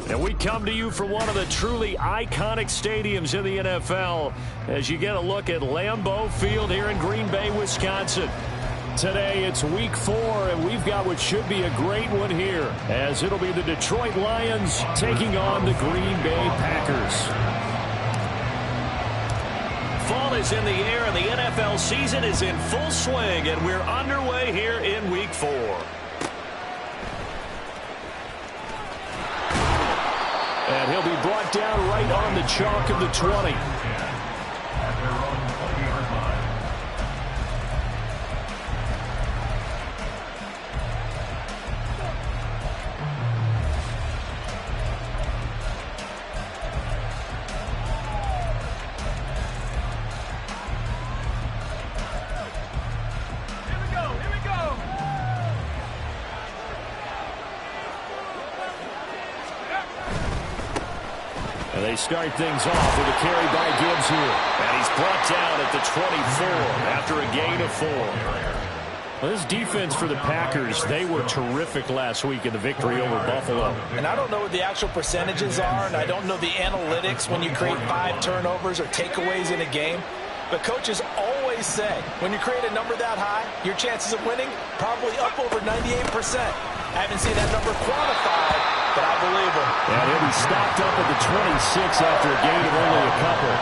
And we come to you from one of the truly iconic stadiums in the NFL as you get a look at Lambeau Field here in Green Bay, Wisconsin. Today it's week 4, and we've got what should be a great one here, as it'll be the Detroit Lions taking on the Green Bay Packers. Fall is in the air, and the NFL season is in full swing, and we're underway here in week 4. And he'll be brought down right on the chalk of the 20. And they start things off with a carry by Gibbs here. And he's brought down at the 24 after a gain of 4. Well, this defense for the Packers, they were terrific last week in the victory over Buffalo. And I don't know what the actual percentages are, and I don't know the analytics when you create 5 turnovers or takeaways in a game. But coaches always say, when you create a number that high, your chances of winning probably up over 98%. I haven't seen that number quantified, but I believe him. And he'll be stopped up at the 26 after a gain of only a couple.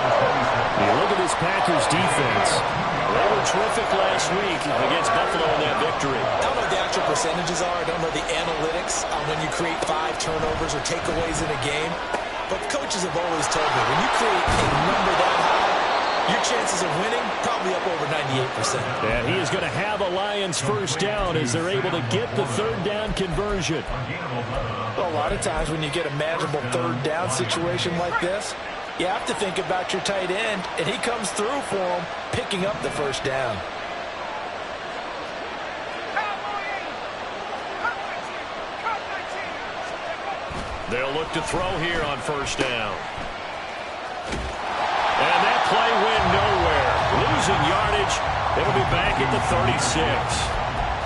You look at this Packers defense. They were terrific last week against Buffalo in that victory. I don't know what the actual percentages are. I don't know the analytics on when you create 5 turnovers or takeaways in a game. But coaches have always told me, when you create a number that high, your chances of winning probably up over 98%. And he is going to have a Lions first down as they're able to get the third down conversion. Well, a lot of times when you get a manageable third down situation like this, you have to think about your tight end, and he comes through for him, picking up the first down. They'll look to throw here on first down. And that play went nowhere. Losing yardage. It'll be back at the 36.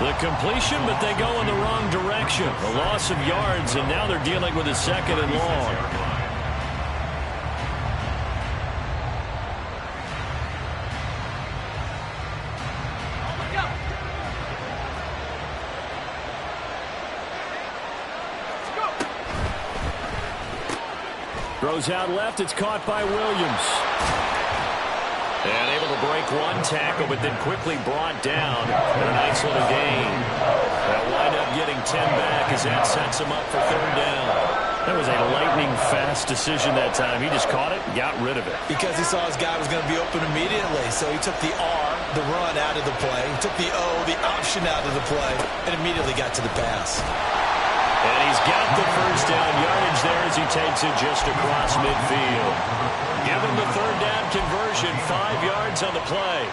The completion, but they go in the wrong direction. A loss of yards, and now they're dealing with a second and long. Throws out left. It's caught by Williams. And able to break one tackle, but then quickly brought down. And a nice little gain. They'll wind up getting 10 back as that sets him up for third down. That was a lightning-fast decision that time. He just caught it and got rid of it. Because he saw his guy was going to be open immediately. So he took the R, the run, out of the play. He took the O, the option, out of the play, and immediately got to the pass. And he's got the first down yardage there as he takes it just across midfield. Give him the third down conversion, 5 yards on the play.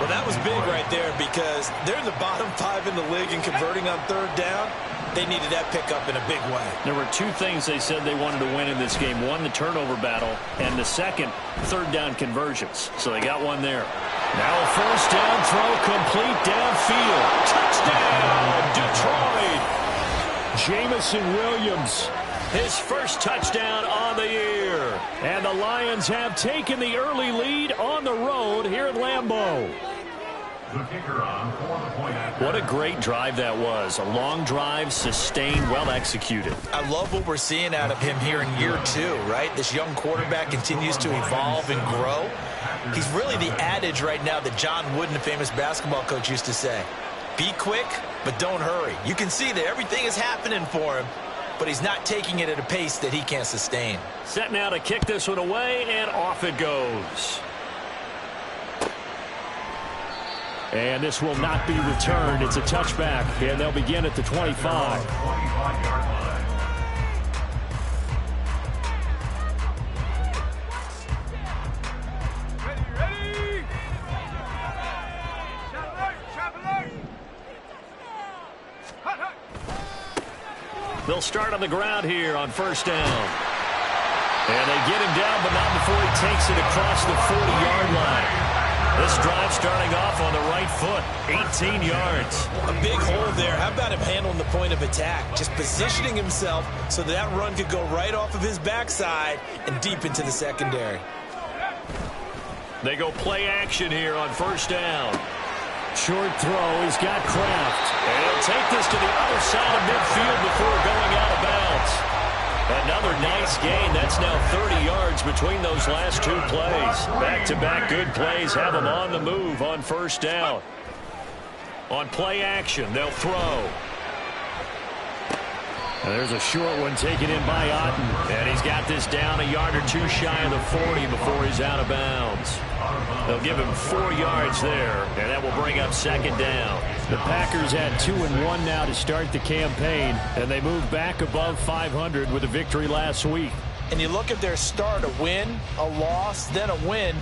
Well, that was big right there because they're in the bottom 5 in the league in converting on third down. They needed that pickup in a big way. There were 2 things they said they wanted to win in this game. One, the turnover battle, and the second, third down conversions. So they got one there. Now a first down throw complete downfield. Touchdown, Detroit! Jameson Williams, his first touchdown on the year. And the Lions have taken the early lead on the road here at Lambeau. What a great drive that was. A long drive, sustained, well executed. I love what we're seeing out of him here in year 2, right? This young quarterback continues to evolve and grow. He's really the adage right now that John Wooden, the famous basketball coach, used to say. Be quick, but don't hurry. You can see that everything is happening for him, but he's not taking it at a pace that he can't sustain. Set now to kick this one away, and off it goes. And this will not be returned. It's a touchback, and they'll begin at the 25. They'll start on the ground here on first down. And they get him down, but not before he takes it across the 40-yard line. This drive starting off on the right foot, 18 yards. A big hole there. How about him handling the point of attack? Just positioning himself so that run could go right off of his backside and deep into the secondary. They go play action here on first down. Short throw. He's got Kraft. And he'll take this to the other side of midfield before going out of bounds. Another nice gain. That's now 30 yards between those last two plays. Back-to-back good plays have them on the move on first down. On play action, they'll throw. And there's a short one taken in by Otten. And he's got this down a yard or two shy of the 40 before he's out of bounds. They'll give him 4 yards there, and that will bring up second down. The Packers had 2-1 now to start the campaign, and they moved back above 500 with a victory last week. And you look at their start, a win, a loss, then a win.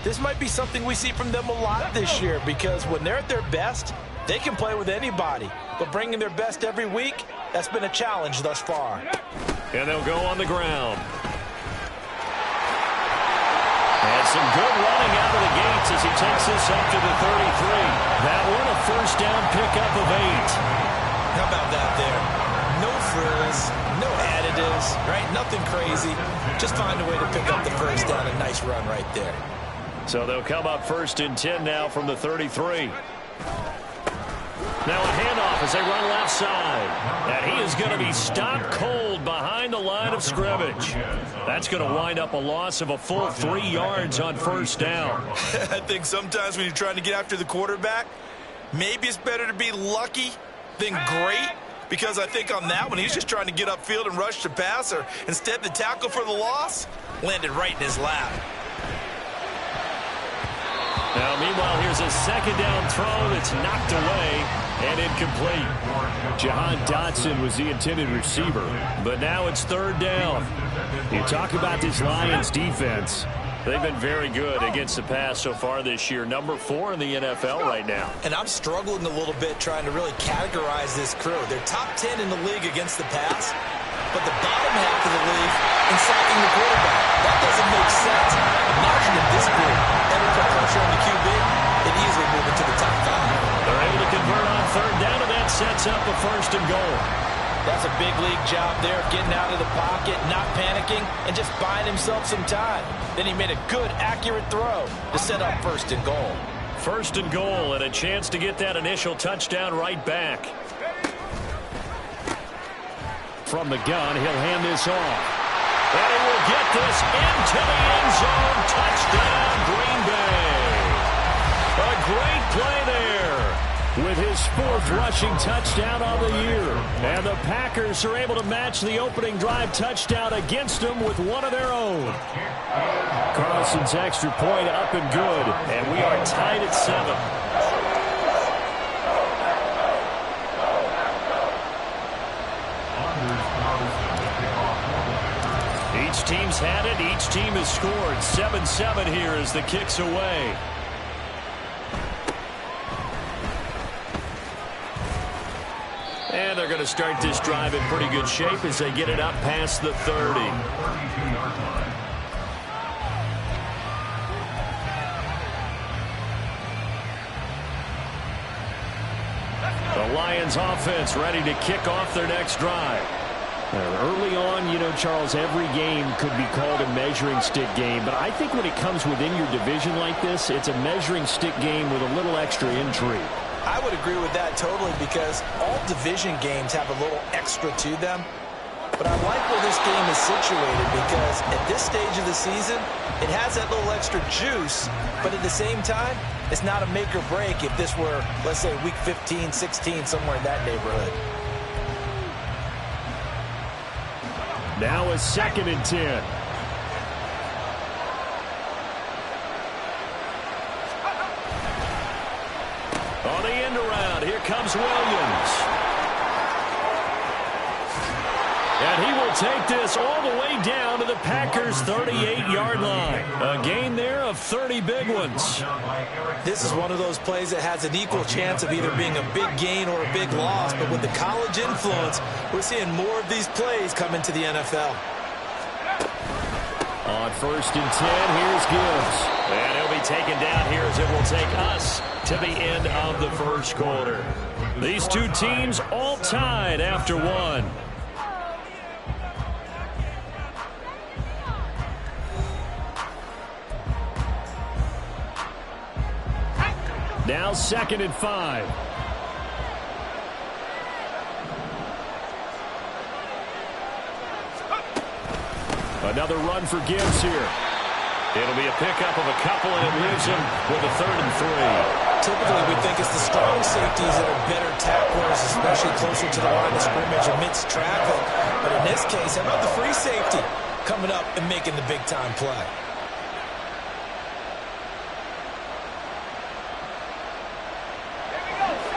This might be something we see from them a lot this year, because when they're at their best, they can play with anybody. But bringing their best every week, that's been a challenge thus far. And they'll go on the ground. And some good running out of the gates as he takes this up to the 33. That one a first down pickup of 8. How about that there? No frills, no additives, right? Nothing crazy. Just find a way to pick up the first down. A nice run right there. So they'll come up first and 10 now from the 33. Now a handoff as they run left side. And he is going to be stopped cold behind the line of scrimmage. That's going to wind up a loss of a full 3 yards on first down. I think sometimes when you're trying to get after the quarterback, maybe it's better to be lucky than great. Because I think on that one, he's just trying to get upfield and rush the passer. Instead, the tackle for the loss landed right in his lap. Now, meanwhile, here's a second down throw that's knocked away and incomplete. Jahan Dotson was the intended receiver, but now it's third down. You talk about this Lions defense. They've been very good against the pass so far this year. Number 4 in the NFL right now. And I'm struggling a little bit trying to really categorize this crew. They're top 10 in the league against the pass, but the bottom half of the league in sacking the quarterback. That doesn't make sense. Imagine if this group ever put pressure on the QB, they'd easily move into the top 5. They're able to convert on third down, and that sets up a first and goal. That's a big league job there, getting out of the pocket, not panicking, and just buying himself some time. Then he made a good, accurate throw to set up first and goal. First and goal, and a chance to get that initial touchdown right back. From the gun, he'll hand this off. And he will get this into the end zone. Touchdown, Green Bay. A great play there with his 4th rushing touchdown on the year. And the Packers are able to match the opening drive touchdown against them with one of their own. Carlson's extra point up and good. And we are tied at 7. Each team's had it. Each team has scored. 7-7 here as the kick's away. And they're going to start this drive in pretty good shape as they get it up past the 30. The Lions offense ready to kick off their next drive. Early on, you know, Charles, every game could be called a measuring stick game. But I think when it comes within your division like this, it's a measuring stick game with a little extra intrigue. I would agree with that totally because all division games have a little extra to them. But I like where this game is situated because at this stage of the season, it has that little extra juice. But at the same time, it's not a make or break if this were, let's say, week 15, 16, somewhere in that neighborhood. Now a 2nd and 10. On the end around, here comes Williams. And he will take this all the way down to the Packers' 38-yard line. A gain there of 30 big ones. This is one of those plays that has an equal chance of either being a big gain or a big loss. But with the college influence, we're seeing more of these plays come into the NFL. On 1st and 10, here's Gibbs. And he'll be taken down here as it will take us to the end of the first quarter. These two teams all tied after one. Now 2nd and 5. Another run for Gibbs here. It'll be a pickup of a couple, and it leaves him with a 3rd and 3. Typically, we think it's the strong safeties that are better tacklers, especially closer to the line of scrimmage amidst traffic. But in this case, how about the free safety coming up and making the big-time play?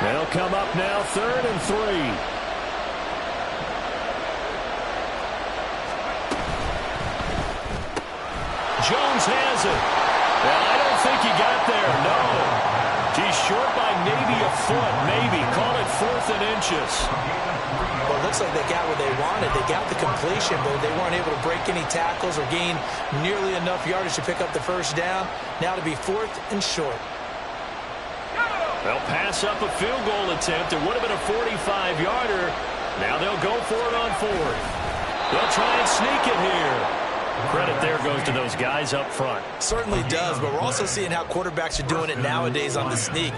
They'll come up now 3rd and 3. Jones has it. Well, I don't think he got there, no. He's short by maybe a foot, maybe. Call it 4th and inches. Well, it looks like they got what they wanted. They got the completion, but they weren't able to break any tackles or gain nearly enough yardage to pick up the first down. Now to be 4th and short. They'll pass up a field goal attempt. It would have been a 45-yarder. Now they'll go for it on 4th. They'll try and sneak it here. Credit there goes to those guys up front. Certainly does, but we're also seeing how quarterbacks are doing it nowadays on the sneak.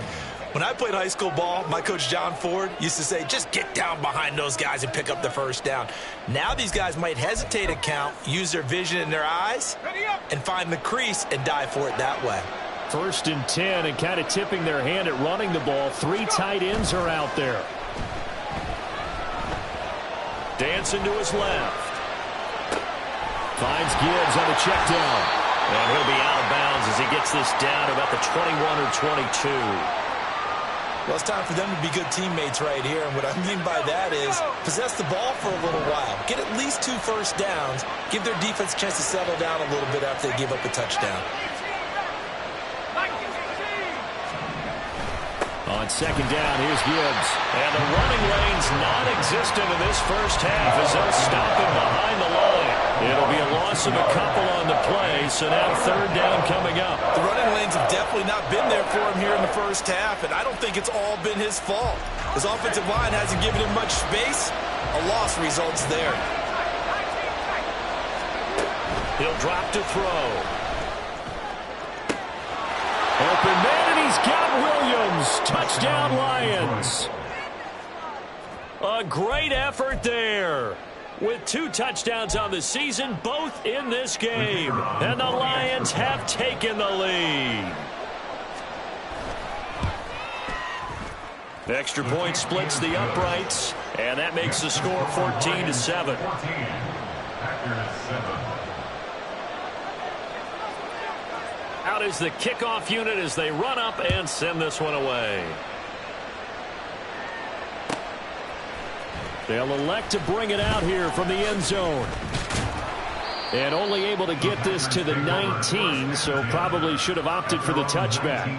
When I played high school ball, my coach John Ford used to say, just get down behind those guys and pick up the first down. Now these guys might hesitate to count, use their vision in their eyes, and find the crease and dive for it that way. 1st and 10, and kind of tipping their hand at running the ball. 3 tight ends are out there. Dancing to his left. Finds Gibbs on the check down. And he'll be out of bounds as he gets this down to about the 21 or 22. Well, it's time for them to be good teammates right here. And what I mean by that is possess the ball for a little while. Get at least 2 first downs. Give their defense a chance to settle down a little bit after they give up a touchdown. On 2nd down, here's Gibbs. And the running lane's non-existent in this first half as they'll stop him behind the line. It'll be a loss of a couple on the play, so now 3rd down coming up. The running lanes have definitely not been there for him here in the first half, and I don't think it's all been his fault. His offensive line hasn't given him much space. A loss results there. He'll drop to throw. Open man, and he's got Williams. Touchdown, Lions. A great effort there. With 2 touchdowns on the season, both in this game. And the Lions have taken the lead. The extra point splits the uprights, and that makes the score 14-7. Out is the kickoff unit as they run up and send this one away. They'll elect to bring it out here from the end zone. And only able to get this to the 19, so probably should have opted for the touchback.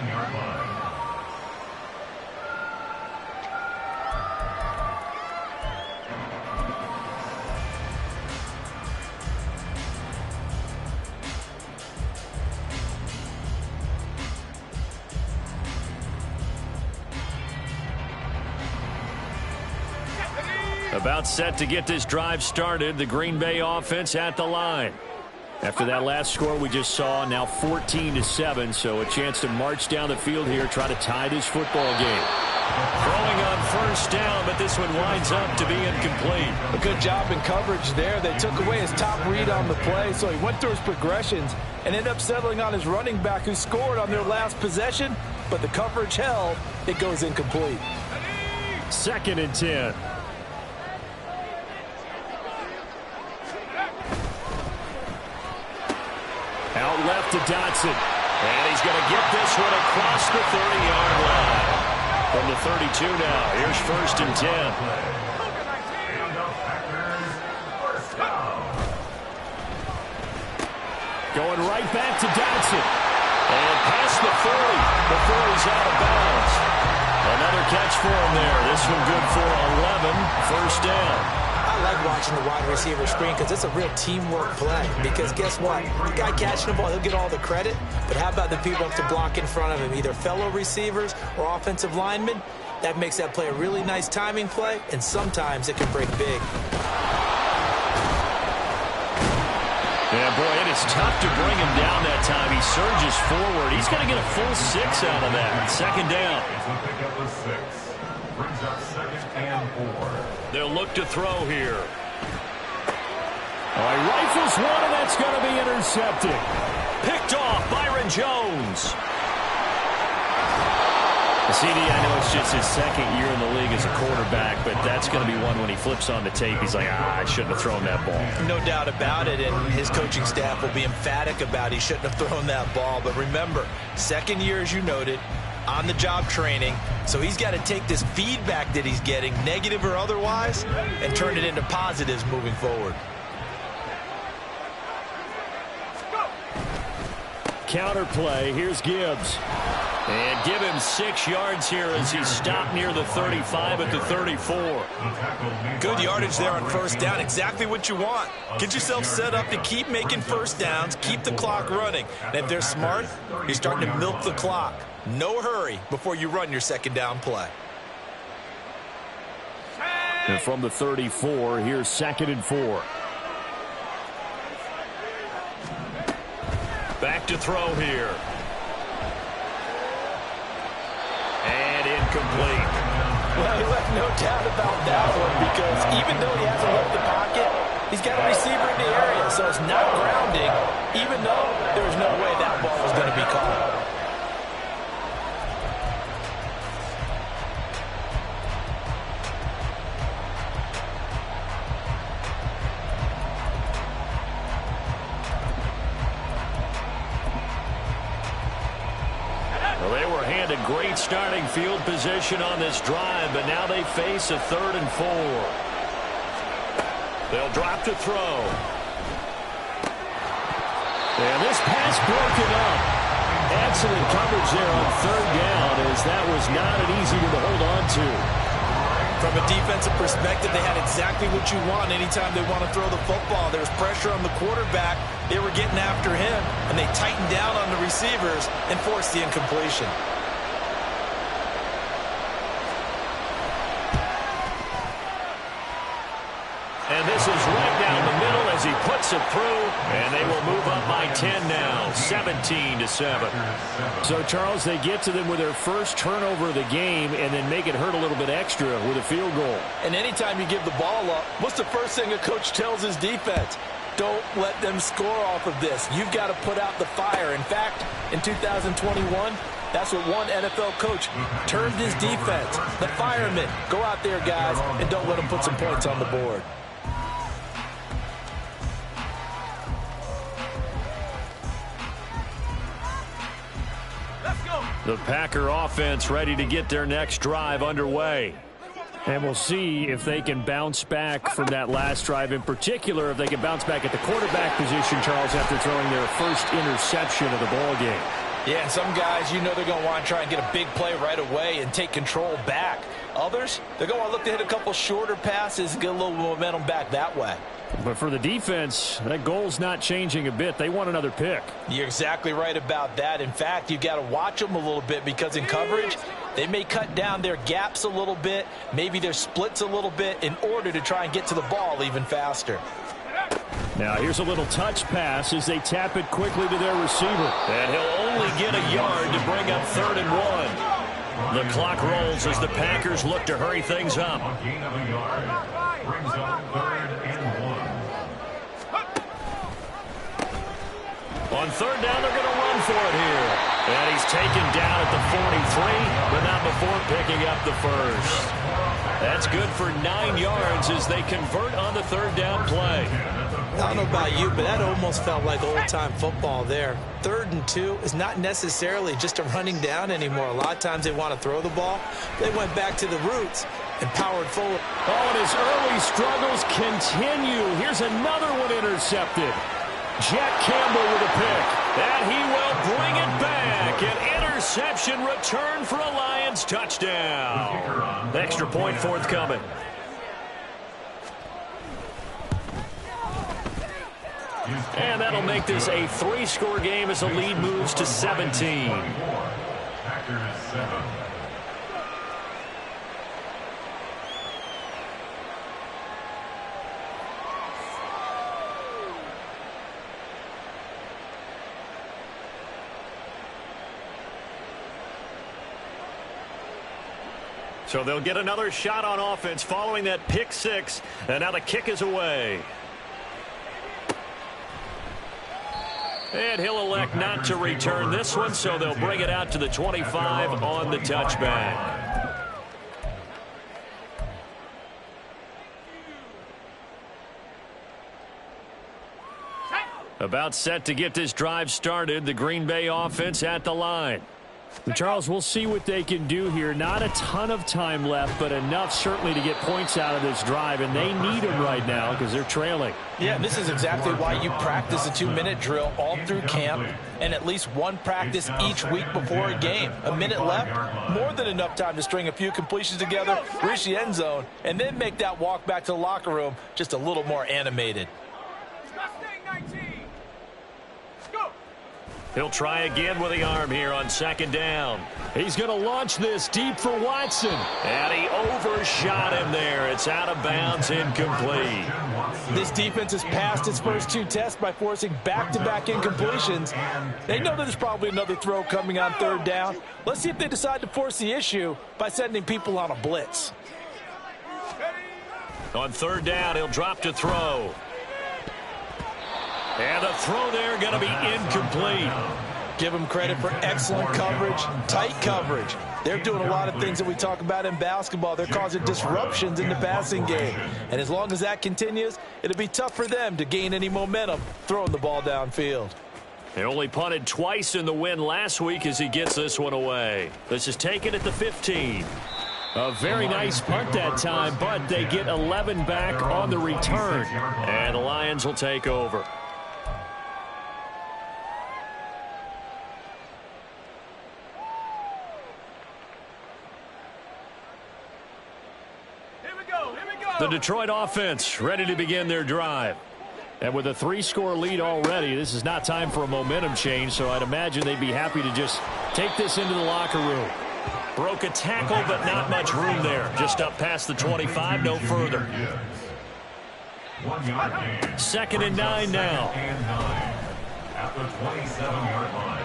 About set to get this drive started. The Green Bay offense at the line. After that last score we just saw, now 14-7, so a chance to march down the field here, try to tie this football game. Throwing on 1st down, but this one winds up to be incomplete. A good job in coverage there. They took away his top read on the play, so he went through his progressions and ended up settling on his running back who scored on their last possession, but the coverage held. It goes incomplete. 2nd and 10. Out left to Dotson. And he's going to get this one across the 30-yard line. From the 32 now. Here's 1st and 10. Going right back to Dotson. And past the 40 before he's out of bounds. Another catch for him there. This one good for 11. 1st down. I I like watching the wide receiver screen because it's a real teamwork play. Because guess what? The guy catching the ball, he'll get all the credit. But how about the people up to block in front of him, either fellow receivers or offensive linemen? That makes that play a really nice timing play, and sometimes it can break big. Yeah, boy, it is tough to bring him down that time. He surges forward. He's going to get a full 6 out of that. Second down. Brings up 2nd and 4. They'll look to throw here. All right, rifles one, and that's going to be intercepted. Picked off, Byron Jones. CD, I know it's just his 2nd year in the league as a quarterback, but that's going to be one when he flips on the tape. He's like, I shouldn't have thrown that ball. No doubt about it, and his coaching staff will be emphatic about he shouldn't have thrown that ball. But remember, 2nd year, as you noted, on-the-job training, so he's got to take this feedback that he's getting, negative or otherwise, and turn it into positives moving forward. Counter play. Here's Gibbs. And give him 6 yards here as he stopped near the 35 at the 34. Good yardage there on first down. Exactly what you want. Get yourself set up to keep making first downs, keep the clock running. And if they're smart, you're starting to milk the clock. No hurry before you run your 2nd down play. And from the 34, here's 2nd and 4. Back to throw here. And incomplete. Well, you left no doubt about that one because even though he hasn't left the pocket, he's got a receiver in the area, so it's not grounding, even though there was no way that ball was going to be caught. Well, they were handed great starting field position on this drive, but now they face a 3rd and 4. They'll drop to throw. And this pass broken up. Excellent coverage there on 3rd down, as that was not an easy one to hold on to. From a defensive perspective, they had exactly what you want anytime they want to throw the football. There was pressure on the quarterback. They were getting after him, and they tightened down on the receivers and forced the incompletion. And this is right down the middle as he puts it through, and they will move up by 10 now, 17-7. So, Charles, they get to them with their first turnover of the game and then make it hurt a little bit extra with a field goal. And anytime you give the ball up, what's the first thing a coach tells his defense? Don't let them score off of this. You've got to put out the fire. In fact, in 2021, that's what one NFL coach termed his defense. The firemen. Go out there, guys, and don't let them put some points on the board. The Packer offense ready to get their next drive underway. And we'll see if they can bounce back from that last drive. In particular, if they can bounce back at the quarterback position, Charles, after throwing their first interception of the ball game. Yeah, and some guys, you know they're going to want to try and get a big play right away and take control back. Others, they're going to want to look to hit a couple shorter passes and get a little momentum back that way. But for the defense, that goal's not changing a bit. They want another pick. You're exactly right about that. In fact, you've got to watch them a little bit because in coverage, they may cut down their gaps a little bit, maybe their splits a little bit in order to try and get to the ball even faster. Now here's a little touch pass as they tap it quickly to their receiver. And he'll only get a yard to bring up 3rd and 1. The clock rolls as the Packers look to hurry things up. Gain of a yard. Brings up 3rd and 1. On 3rd down, they're going to run for it here. And he's taken down at the 43, but not before picking up the first. That's good for 9 yards as they convert on the 3rd down play. I don't know about you, but that almost felt like old-time football there. 3rd and 2 is not necessarily just a running down anymore. A lot of times they want to throw the ball. They went back to the roots and powered forward. Oh, and his early struggles continue. Here's another one intercepted. Jack Campbell with a pick. And he will bring it back. An interception return for a Lions touchdown. Extra point forthcoming. And that'll make this a 3-score game as the lead moves to 17. Packers 7. So they'll get another shot on offense following that pick 6. And now the kick is away. And he'll elect not to return this one, so they'll bring it out to the 25 on the touchback. About set to get this drive started, the Green Bay offense at the line. Charles, we'll see what they can do here. Not a ton of time left, but enough certainly to get points out of this drive, and they need them right now because they're trailing. Yeah, and this is exactly why you practice a 2-minute drill all through camp and at least one practice each week before a game. A minute left, more than enough time to string a few completions together, reach the end zone, and then make that walk back to the locker room just a little more animated. He'll try again with the arm here on 2nd down. He's going to launch this deep for Watson. And he overshot him there. It's out of bounds, incomplete. This defense has passed its first 2 tests by forcing back-to-back incompletions. They know there's probably another throw coming on 3rd down. Let's see if they decide to force the issue by sending people on a blitz. On 3rd down, he'll drop to throw. And the throw there going to be incomplete. Give them credit for excellent coverage, tight coverage. They're doing a lot of things that we talk about in basketball. They're causing disruptions in the passing game. And as long as that continues, it'll be tough for them to gain any momentum throwing the ball downfield. He only punted twice in the win last week as he gets this one away. This is taken at the 15. A very nice punt that time, but they get 11 back on the return. And the Lions will take over. The Detroit offense ready to begin their drive. And with a 3-score lead already, this is not time for a momentum change, so I'd imagine they'd be happy to just take this into the locker room. Broke a tackle, but not much room there. Just up past the 25, no further. 1 yard gain. 2nd and 9 now. And 9 at the 27-yard line.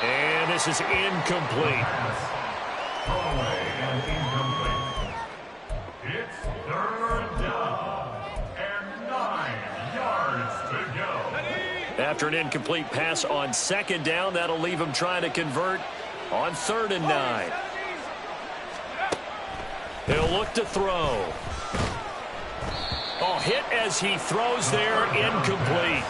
And this is incomplete. Throwaway and incomplete. It's 3rd down and 9 yards to go. After an incomplete pass on 2nd down, that'll leave him trying to convert on 3rd and 9. He'll look to throw. Oh, hit as he throws there, incomplete.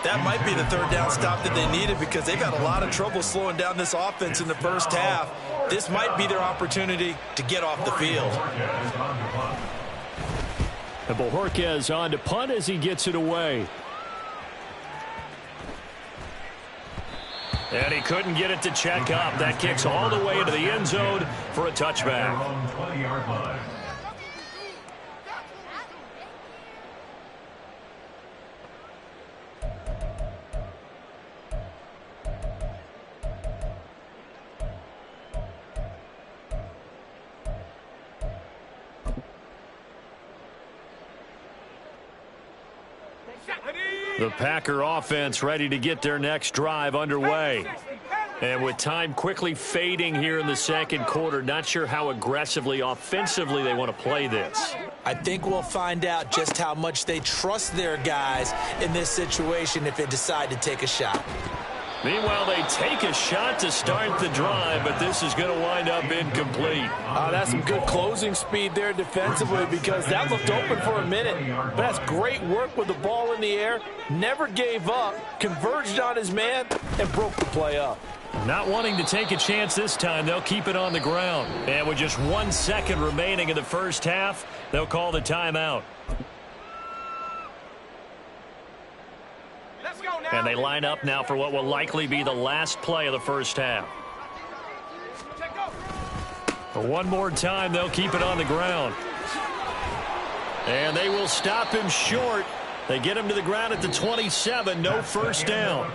That might be the 3rd down stop that they needed because they've had a lot of trouble slowing down this offense in the first half. This might be their opportunity to get off the field. And Bojorquez on to punt as he gets it away. And he couldn't get it to check up. That kicks all the way into the end zone for a touchback. 20-yard line. The Packer offense ready to get their next drive underway. And with time quickly fading here in the 2nd quarter, not sure how aggressively, offensively they want to play this. I think we'll find out just how much they trust their guys in this situation if they decide to take a shot. Meanwhile, they take a shot to start the drive, but this is going to wind up incomplete. That's some good closing speed there defensively because that looked open for a minute. But that's great work with the ball in the air. Never gave up, converged on his man, and broke the play up. Not wanting to take a chance this time, they'll keep it on the ground. And with just 1 second remaining in the first half, they'll call the timeout. And they line up now for what will likely be the last play of the first half. For one more time, they'll keep it on the ground. And they will stop him short They get him to the ground at the 27, no first down.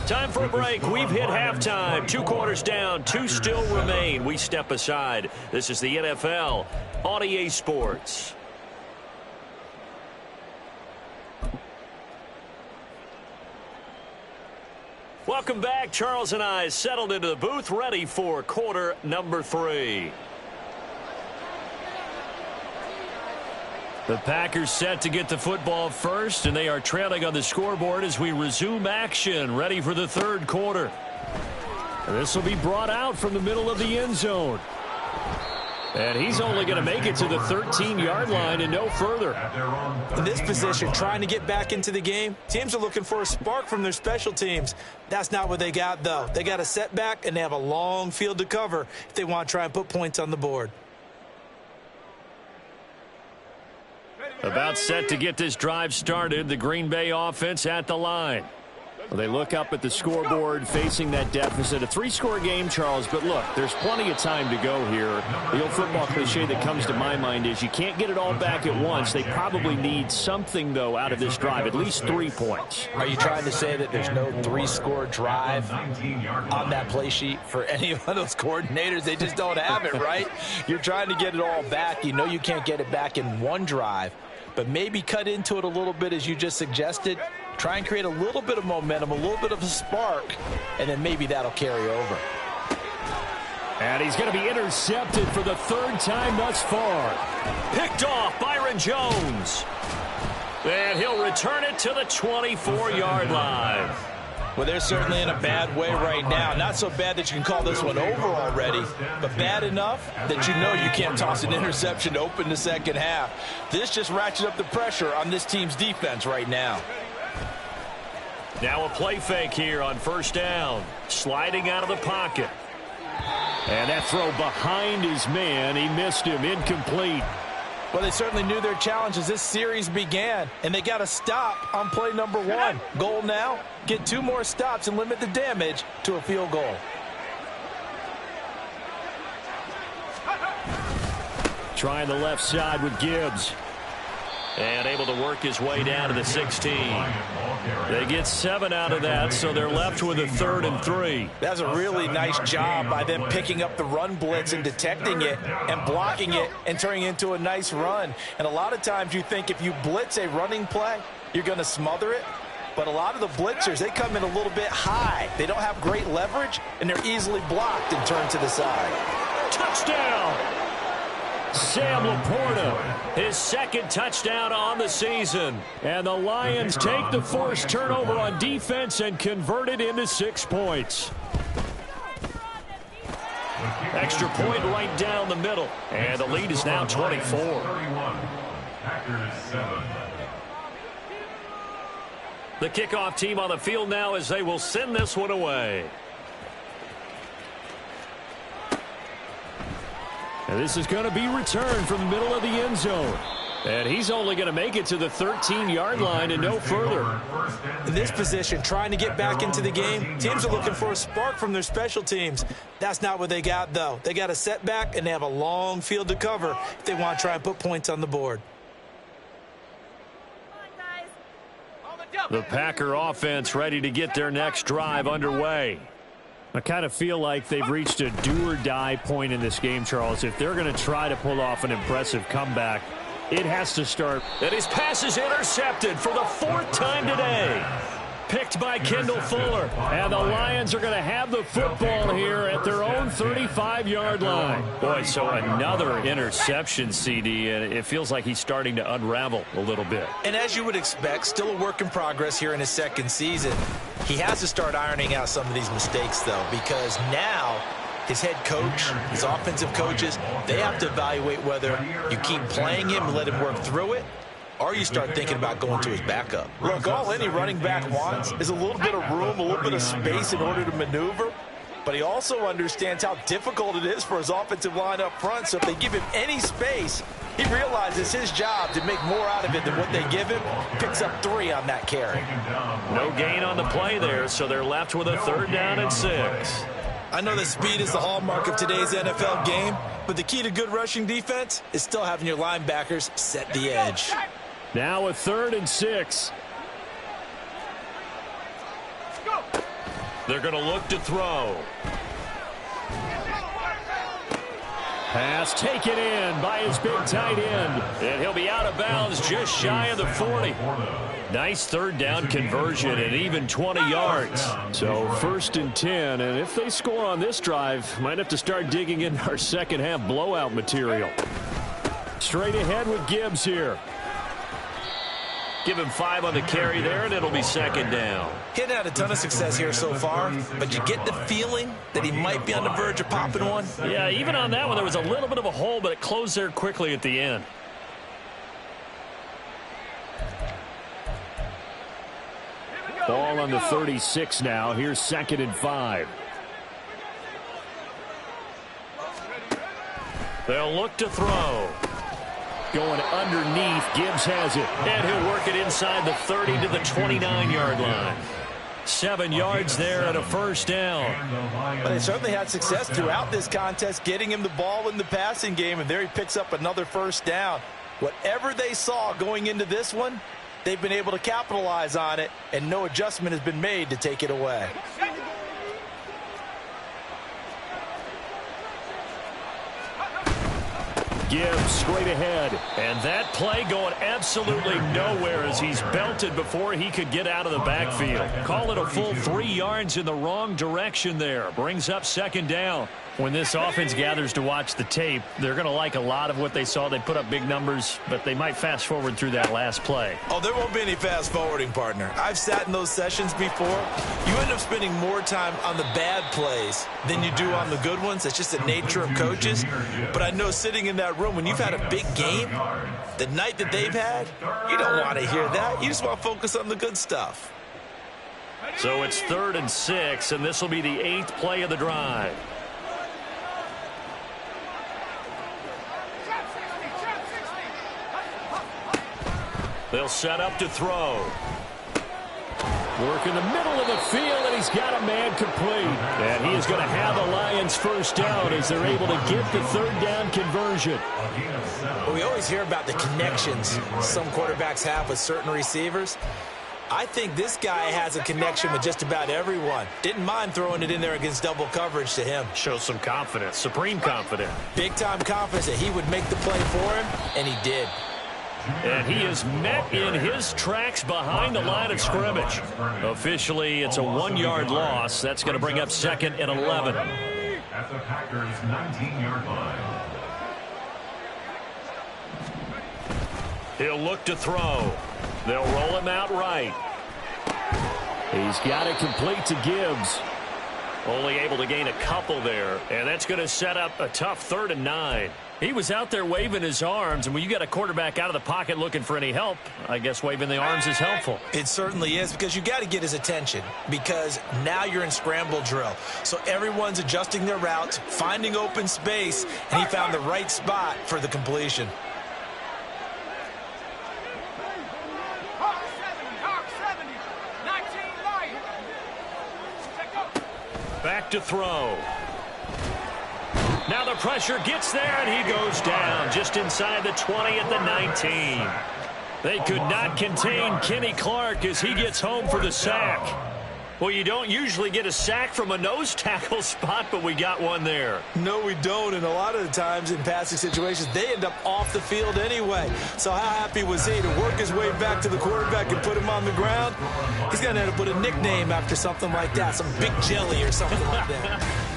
Time for a break. We've hit halftime. 2 quarters down, 2 still remain. We step aside. This is the NFL on EA Sports. Welcome back. Charles and I settled into the booth, ready for quarter number 3. The Packers set to get the football first, and they are trailing on the scoreboard as we resume action, ready for the third quarter. This will be brought out from the middle of the end zone. And he's only going to make it to the 13-yard line and no further. In this position, trying to get back into the game, teams are looking for a spark from their special teams. That's not what they got, though. They got a setback, and they have a long field to cover if they want to try and put points on the board. About set to get this drive started, the Green Bay offense at the line. Well, they look up at the scoreboard facing that deficit. A 3-score game, Charles, but look, there's plenty of time to go here. The old football cliche that comes to my mind is you can't get it all back at once. They probably need something, though, out of this drive, at least 3 points. Are you trying to say that there's no 3-score drive on that play sheet for any of those coordinators? They just don't have it, right? You're trying to get it all back. You know you can't get it back in one drive, but maybe cut into it a little bit as you just suggested. Try and create a little bit of momentum, a little bit of a spark, and then maybe that'll carry over. And he's going to be intercepted for the 3rd time thus far. Picked off Byron Jones. And he'll return it to the 24-yard line. Well, they're certainly in a bad way right now. Not so bad that you can call this one over already, but bad enough that you know you can't toss an interception to open the second half. This just ratchets up the pressure on this team's defense right now. Now a play fake here on first down. Sliding out of the pocket. And that throw behind his man. He missed him. Incomplete. Well, they certainly knew their challenge as this series began, and they got to stop on play number 1. Goal now, get 2 more stops and limit the damage to a field goal. Trying the left side with Gibbs. And able to work his way down to the 16. They get 7 out of that, so they're left with a 3rd and 3. That's a really nice job by them picking up the run blitz and detecting it and blocking it and turning it into a nice run. And a lot of times you think if you blitz a running play, you're going to smother it. But a lot of the blitzers, they come in a little bit high. They don't have great leverage, and they're easily blocked and turned to the side. Touchdown! Sam Laporta, his 2nd touchdown on the season. And the Lions take the forced turnover on defense and convert it into 6 points. Extra point right down the middle. And the lead is now 24. The kickoff team on the field now as they will send this one away. And this is going to be returned from the middle of the end zone. And he's only going to make it to the 13-yard line and no further. In this position, trying to get back into the game, teams are looking for a spark from their special teams. That's not what they got, though. They got a setback, and they have a long field to cover if they want to try and put points on the board. The Packer offense ready to get their next drive underway. I kind of feel like they've reached a do-or-die point in this game, Charles. If they're going to try to pull off an impressive comeback, it has to start. And his pass is intercepted for the 4th time today. Picked by Kendall Fuller. And the Lions are going to have the football here at their own 35-yard line. Boy, so another interception, CD, and it feels like he's starting to unravel a little bit. And as you would expect, still a work in progress here in his 2nd season. He has to start ironing out some of these mistakes, though, because now his head coach, his offensive coaches, they have to evaluate whether you keep playing him and let him work through it, or you start thinking about going to his backup. Look, all any running back wants is a little bit of room, a little bit of space in order to maneuver, but he also understands how difficult it is for his offensive line up front, so if they give him any space, he realizes his job to make more out of it than what they give him. Picks up 3 on that carry. No gain on the play there, so they're left with a 3rd down and 6. I know that speed is the hallmark of today's NFL game, but the key to good rushing defense is still having your linebackers set the edge. Now a 3rd and 6. They're going to look to throw. Pass taken in by his big tight end. And he'll be out of bounds just shy of the 40. Nice 3rd down conversion and even 20 yards. So 1st and 10. And if they score on this drive, might have to start digging in our second half blowout material. Straight ahead with Gibbs here. Give him 5 on the carry there, and it'll be 2nd down. He hadn't had a ton of success here so far, but you get the feeling that he might be on the verge of popping one. Yeah, even on that one, there was a little bit of a hole, but it closed there quickly at the end. Ball on the 36 now. Here's 2nd and 5. They'll look to throw. Going underneath, Gibbs has it. And he'll work it inside the 30 to the 29-yard line. 7 yards there and a 1st down. But they certainly had success throughout this contest, getting him the ball in the passing game, and there he picks up another 1st down. Whatever they saw going into this one, they've been able to capitalize on it, and no adjustment has been made to take it away. Gibbs straight ahead. And that play going absolutely nowhere as he's belted before he could get out of the backfield. Call it a full 3 yards in the wrong direction there. Brings up 2nd down. When this offense gathers to watch the tape, they're going to like a lot of what they saw. They put up big numbers, but they might fast forward through that last play. Oh, there won't be any fast forwarding, partner. I've sat in those sessions before. You end up spending more time on the bad plays than you do on the good ones. It's just the nature of coaches. But I know sitting in that room, when you've had a big game, the night that they've had, you don't want to hear that. You just want to focus on the good stuff. So it's 3rd and 6, and this will be the 8th play of the drive. They'll set up to throw. Work in the middle of the field, and he's got a man complete. And he is going to have the Lions 1st down as they're able to get the 3rd down conversion. We always hear about the connections some quarterbacks have with certain receivers. I think this guy has a connection with just about everyone. Didn't mind throwing it in there against double coverage to him. Shows some confidence, supreme confidence. Big-time confidence that he would make the play for him, and he did. And he is met in his tracks behind the line of scrimmage. Officially, it's a 1-yard loss. That's going to bring up 2nd and 11. At the Packers' 19-yard line. He'll look to throw. They'll roll him out right. He's got it complete to Gibbs. Only able to gain a couple there. And that's going to set up a tough 3rd and 9. He was out there waving his arms, and when you got a quarterback out of the pocket looking for any help, I guess waving the arms is helpful. It certainly is, because you got to get his attention, because now you're in scramble drill. So everyone's adjusting their routes, finding open space, and he found the right spot for the completion. Back to throw. Now the pressure gets there, and he goes down just inside the 20 at the 19. They could not contain Kenny Clark as he gets home for the sack. Well, you don't usually get a sack from a nose tackle spot, but we got one there. No, we don't, and a lot of the times in passing situations, they end up off the field anyway. So how happy was he to work his way back to the quarterback and put him on the ground? He's going to end up with a nickname after something like that, some Big Jelly or something like that.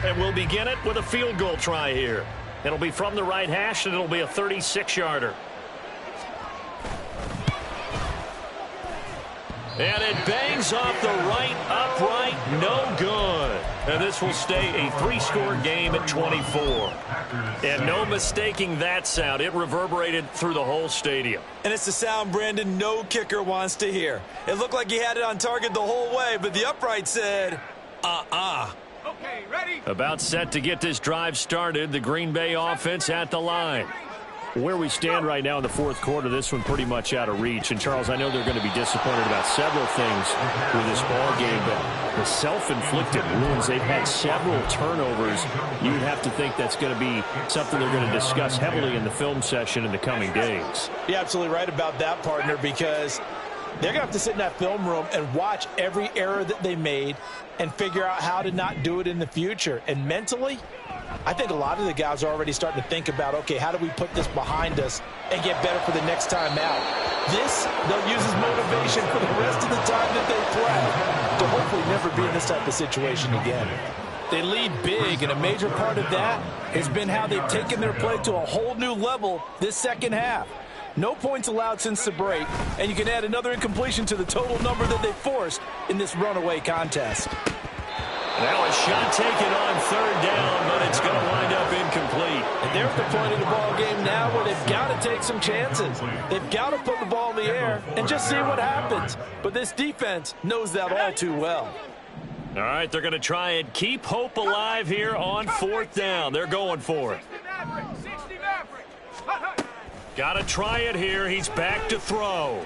And we'll begin it with a field goal try here. It'll be from the right hash, and it'll be a 36-yarder. And it bangs off the right upright, no good. And this will stay a 3-score game at 24. And no mistaking that sound. It reverberated through the whole stadium. And it's the sound Brandon no kicker wants to hear. It looked like he had it on target the whole way, but the upright said, Okay, ready? About set to get this drive started. The Green Bay offense at the line. Where we stand right now in the fourth quarter, this one pretty much out of reach. And, Charles, I know they're going to be disappointed about several things with this ball game, but the self-inflicted wounds, they've had several turnovers. You would have to think that's going to be something they're going to discuss heavily in the film session in the coming days. You're absolutely right about that, partner, because they're going to have to sit in that film room and watch every error that they made and figure out how to not do it in the future. And mentally, I think a lot of the guys are already starting to think about, okay, how do we put this behind us and get better for the next time out? This, they'll use as motivation for the rest of the time that they play to hopefully never be in this type of situation again. They lead big, and a major part of that has been how they've taken their play to a whole new level this second half. No points allowed since the break, and you can add another incompletion to the total number that they forced in this runaway contest. Now a shot taken on third down, but it's going to wind up incomplete. And they're at the point of the ball game now where they've got to take some chances. They've got to put the ball in the air and just see what happens. But this defense knows that all too well. All right, they're going to try and keep hope alive here on fourth down. They're going for it. Got to try it here. He's back to throw.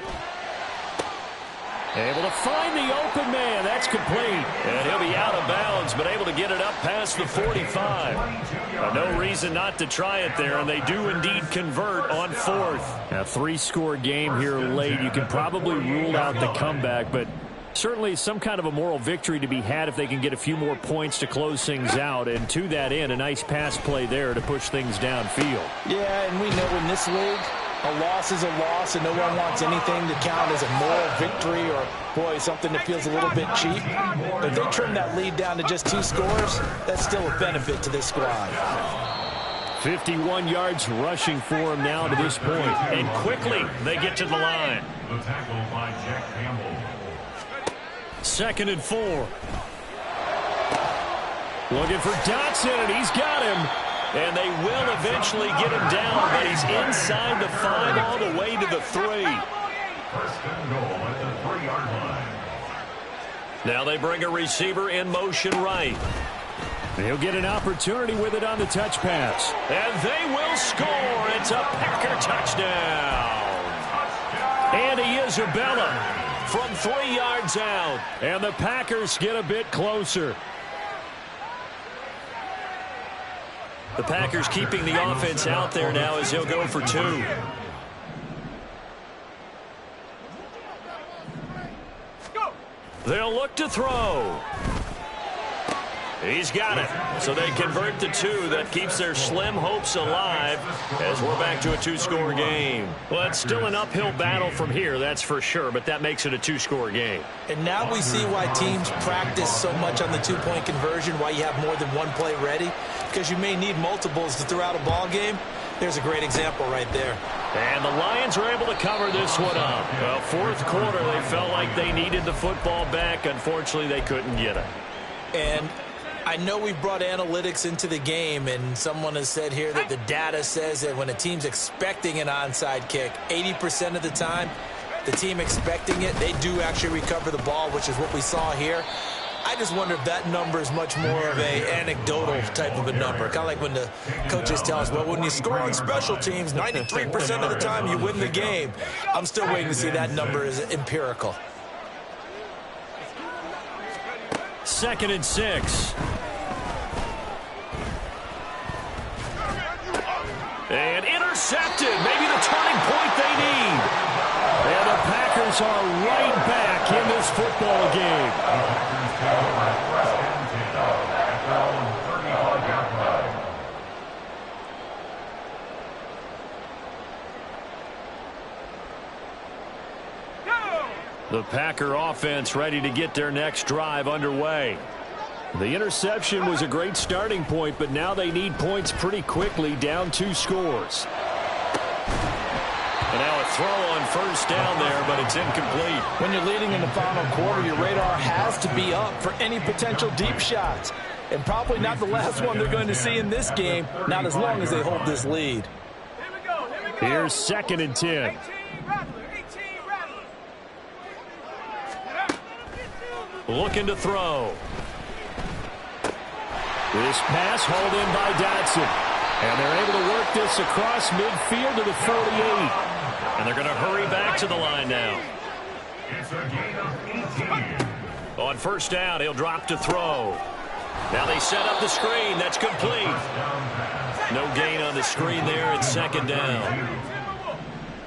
Able to find the open man. That's complete. And he'll be out of bounds, but able to get it up past the 45. No reason not to try it there, and they do indeed convert on fourth. A three-score game here late. You can probably rule out the comeback, but certainly some kind of a moral victory to be had if they can get a few more points to close things out. And to that end, a nice pass play there to push things downfield. Yeah, and we know in this league, a loss is a loss, and no one wants anything to count as a moral victory or, boy, something that feels a little bit cheap. But if they trim that lead down to just 2 scores, that's still a benefit to this squad. 51 yards rushing for him now to this point. And quickly, they get to the line. The tackle by Jack Campbell. 2nd and 4. Looking for Dotson, and he's got him. And they will eventually get him down, but he's inside the 5 all the way to the 3. First and goal at the 3-yard line. Now they bring a receiver in motion right. He'll get an opportunity with it on the touch pass. And they will score. It's a Packer touchdown. Andy Isabella from 3 yards out. And the Packers get a bit closer. The Packers keeping the offense out there now as he'll go for 2. They'll look to throw. He's got it. So they convert to 2. That keeps their slim hopes alive as we're back to a 2-score game. Well, it's still an uphill battle from here, that's for sure, but that makes it a 2-score game. And now we see why teams practice so much on the 2-point conversion, why you have more than one play ready, because you may need multiples to throw out a ball game. There's a great example right there. And the Lions were able to cover this one up. Well, fourth quarter, they felt like they needed the football back. Unfortunately, they couldn't get it. And I know we've brought analytics into the game, and someone has said here that the data says that when a team's expecting an onside kick, 80% of the time, the team expecting it, they do actually recover the ball, which is what we saw here. I just wonder if that number is much more of a anecdotal type of a number. Kind of like when the coaches tell us, well, when you score on special teams, 93% of the time you win the game. I'm still waiting to see that number is empirical. 2nd and 6. And intercepted. Maybe the turning point they need. And the Packers are right back in this football game. The Packer offense ready to get their next drive underway. The interception was a great starting point, but now they need points pretty quickly, down 2 scores. And now a throw on first down there, but it's incomplete. When you're leading in the final quarter, your radar has to be up for any potential deep shots. And probably not the last one they're going to see in this game, not as long as they hold this lead. Here's 2nd and 10. Looking to throw. This pass hauled in by Dotson. And they're able to work this across midfield to the 48. And they're going to hurry back to the line now. It's a gain of 18. On first down, he'll drop to throw. Now they set up the screen. That's complete. No gain on the screen there. It's second down.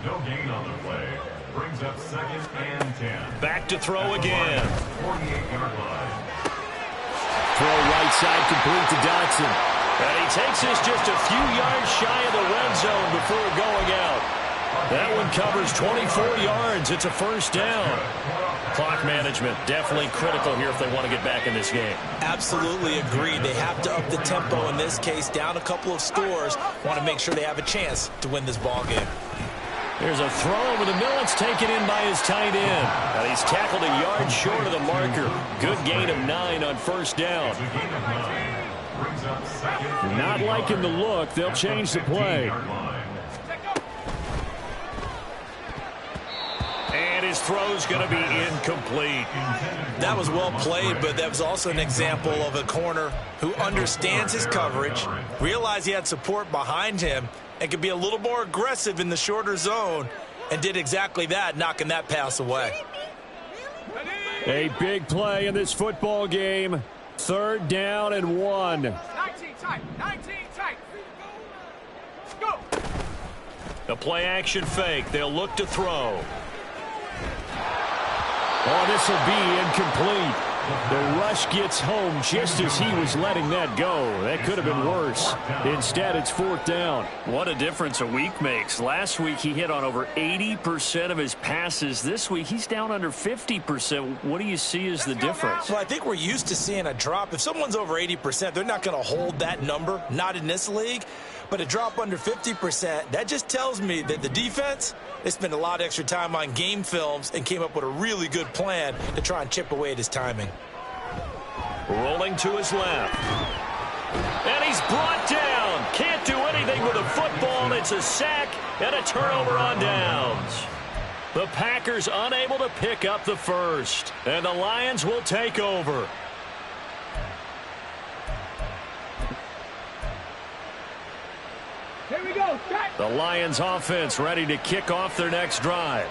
No gain on the play. Brings up 2nd and 10. Back to throw again. 48-yard line. Throw right side complete to Dotson. And he takes this just a few yards shy of the red zone before going out. That one covers 24 yards. It's a first down. Clock management definitely critical here if they want to get back in this game. Absolutely agree. They have to up the tempo in this case, down a couple of scores. Want to make sure they have a chance to win this ball game. There's a throw over the middle. It's taken in by his tight end. And he's tackled a yard short of the marker. Good gain of 9 on first down. Not liking the look. They'll change the play. And his throw's going to be incomplete. That was well played, but that was also an example of a corner who understands his coverage, realized he had support behind him, and could be a little more aggressive in the shorter zone, and did exactly that, knocking that pass away. A big play in this football game. 3rd down and 1. 19 tight. 19 tight. Go. The play action fake. They'll look to throw. Oh, this will be incomplete. The rush gets home just as he was letting that go. That could have been worse. Instead, it's 4th down. What a difference a week makes. Last week, he hit on over 80% of his passes. This week, he's down under 50%. What do you see as the difference? Well, I think we're used to seeing a drop. If someone's over 80%, they're not going to hold that number, not in this league. But a drop under 50%, that just tells me that the defense, they spent a lot of extra time on game films and came up with a really good plan to try and chip away at his timing. Rolling to his left. And he's brought down. Can't do anything with a football. It's a sack and a turnover on downs. The Packers unable to pick up the first. And the Lions will take over. Here we go. The Lions offense ready to kick off their next drive.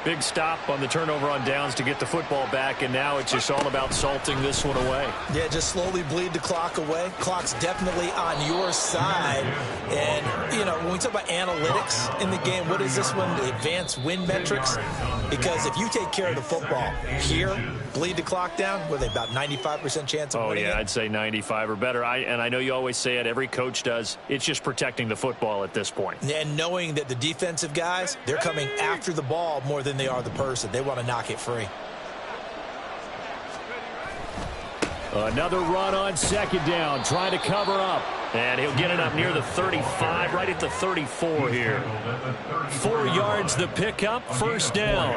Big stop on the turnover on downs to get the football back, and now it's just all about salting this one away. Yeah, just slowly bleed the clock away. Clock's definitely on your side. And, you know, when we talk about analytics in the game, what is this one? The advanced win metrics? Because if you take care of the football here, bleed the clock down, what are they, about 95% chance of winning it? I'd say 95 or better. And I know you always say it, every coach does. It's just protecting the football at this point. And knowing that the defensive guys, they're coming after the ball more than they are the person. They want to knock it free. Another run on 2nd down, trying to cover up. And he'll get it up near the 35, right at the 34 here. 4 yards the pickup, first down.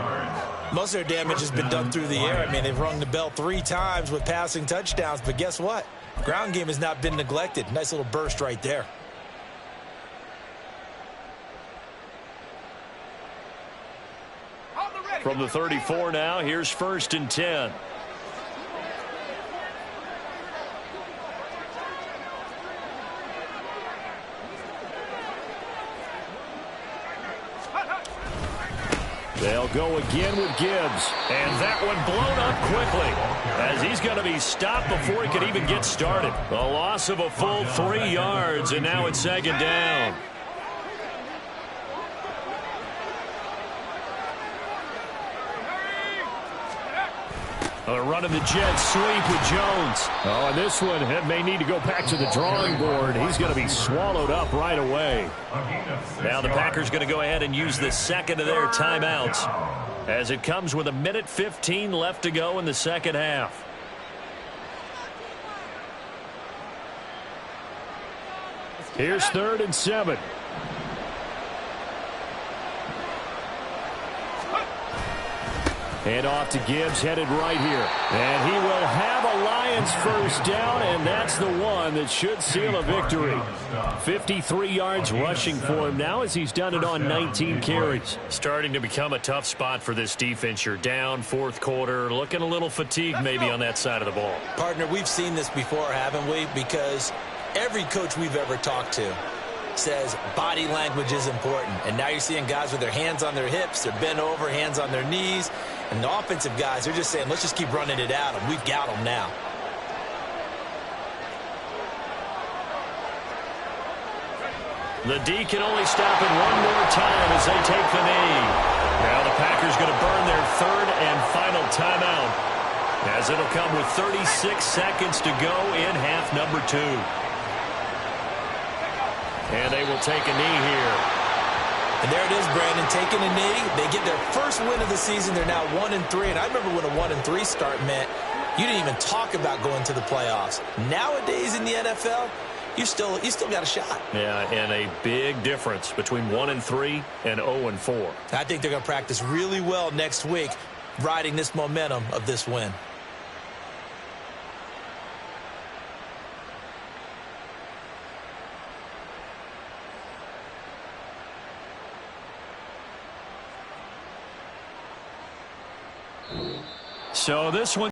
Most of their damage has been done through the air. I mean, they've rung the bell 3 times with passing touchdowns, but guess what? Ground game has not been neglected. Nice little burst right there. From the 34 now, here's 1st and 10. They'll go again with Gibbs. And that one blown up quickly as he's going to be stopped before he could even get started. A loss of a full 3 yards, and now it's 2nd down. Running the jet sweep with Jones. Oh, and this one may need to go back to the drawing board. He's going to be swallowed up right away. Now the Packers going to go ahead and use the second of their timeouts as it comes with 1:15 left to go in the second half. Here's 3rd and 7. Hand off to Gibbs, headed right here. And he will have a Lions first down, and that's the one that should seal a victory. 53 yards rushing for him now as he's done it on 19 carries. Starting to become a tough spot for this defense. You're down 4th quarter, looking a little fatigued maybe on that side of the ball. Partner, we've seen this before, haven't we? Because every coach we've ever talked to, says body language is important. And now you're seeing guys with their hands on their hips, they're bent over, hands on their knees. And the offensive guys, they're just saying, let's just keep running it at them. We've got them now. The D can only stop it one more time as they take the knee. Now the Packers going to burn their third and final timeout, as it'll come with 36 seconds to go in half number 2. And they will take a knee here. And there it is, Brandon, taking a knee. They get their first win of the season. They're now 1-3. And I remember when a 1-3 start meant you didn't even talk about going to the playoffs. Nowadays in the NFL, you still got a shot. Yeah, and a big difference between 1-3 and 0-4. I think they're going to practice really well next week, riding this momentum of this win. So this one